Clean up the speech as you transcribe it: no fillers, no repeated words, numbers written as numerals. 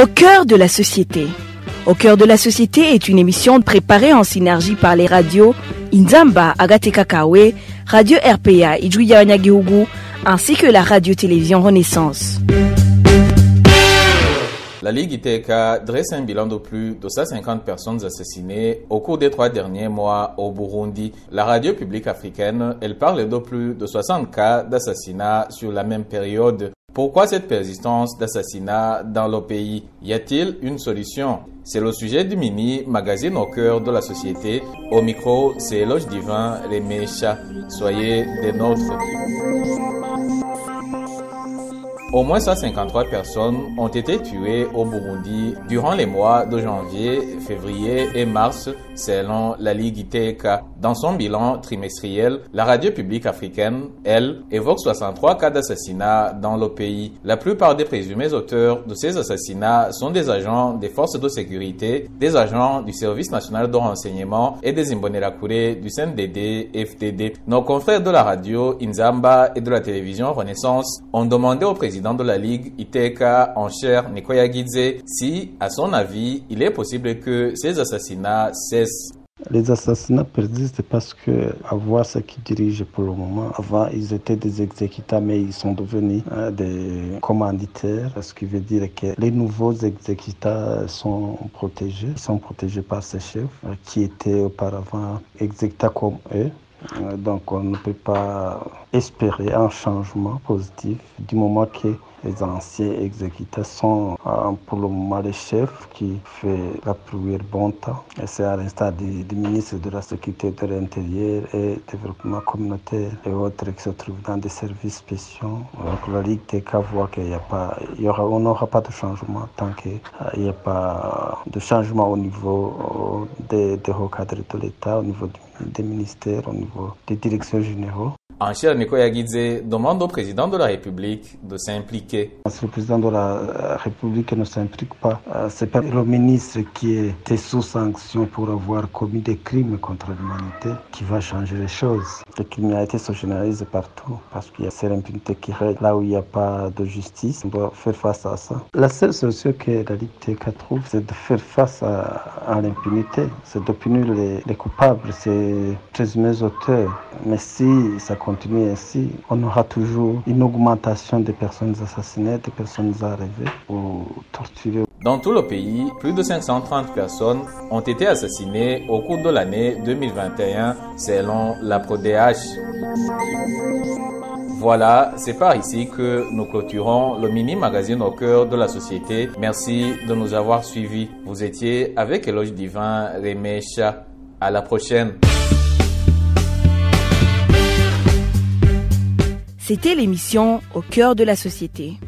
Au cœur de la société. Au cœur de la société est une émission préparée en synergie par les radios Inzamba, Agateka Kawe, Radio RPA, Idjouya Wanyagihugu, ainsi que la radio-télévision Renaissance. La Ligue ITK dresse un bilan de plus de 150 personnes assassinées au cours des 3 derniers mois au Burundi. La radio publique africaine, elle parle de plus de 60 cas d'assassinats sur la même période. Pourquoi cette persistance d'assassinats dans le pays? Y a-t-il une solution? C'est le sujet du mini-magazine au cœur de la société. Au micro, c'est Eloge Divin, les Méchas. Soyez des nôtres. Au moins 153 personnes ont été tuées au Burundi durant les mois de janvier, février et mars, selon la Ligue ITK. Dans son bilan trimestriel, la radio publique africaine, elle, évoque 63 cas d'assassinats dans le pays. La plupart des présumés auteurs de ces assassinats sont des agents des forces de sécurité, des agents du Service national de renseignement et des Imbonerakure du CNDD-FDD. Nos confrères de la radio Inzamba et de la télévision Renaissance ont demandé au président de la Ligue ITK en chair, Nikoya Gidze, si, à son avis, il est possible que ces assassinats cessent. Les assassinats persistent parce que, à voir ce qui dirige pour le moment, avant ils étaient des exécutants, mais ils sont devenus des commanditaires, ce qui veut dire que les nouveaux exécutants sont protégés. Ils sont protégés par ces chefs qui étaient auparavant exécutants comme eux. Donc on ne peut pas espérer un changement positif du moment que les anciens exécutants sont pour le moment les chefs qui font la pluie bon temps. Et c'est à l'instar du ministre de la Sécurité de l'Intérieur et Développement communautaire et autres qui se trouvent dans des services spéciaux. Donc la Ligue TK voit qu'il on n'aura pas de changement tant qu'il n'y a pas de changement au niveau des hauts cadres de l'État, au niveau des ministères, au niveau des directions généraux. En chair, Nikoya Gidze demande au président de la République de s'impliquer. Si le président de la République ne s'implique pas, c'est pas le ministre qui était sous sanction pour avoir commis des crimes contre l'humanité qui va changer les choses. La criminalité se généralise partout parce qu'il y a cette impunité qui règne là où il n'y a pas de justice. On doit faire face à ça. La seule solution que la Ligue TK trouve, c'est de faire face à l'impunité. C'est de punir les coupables, c'est présumés auteurs. Mais si ça continue ainsi, on aura toujours une augmentation des personnes assassinées, des personnes arrêtées ou torturées. Dans tout le pays, plus de 530 personnes ont été assassinées au cours de l'année 2021, selon la PRODH. Voilà, c'est par ici que nous clôturons le mini-magazine au cœur de la société. Merci de nous avoir suivis. Vous étiez avec Eloge Divin, les Méchas. À la prochaine. C'était l'émission Au cœur de la société.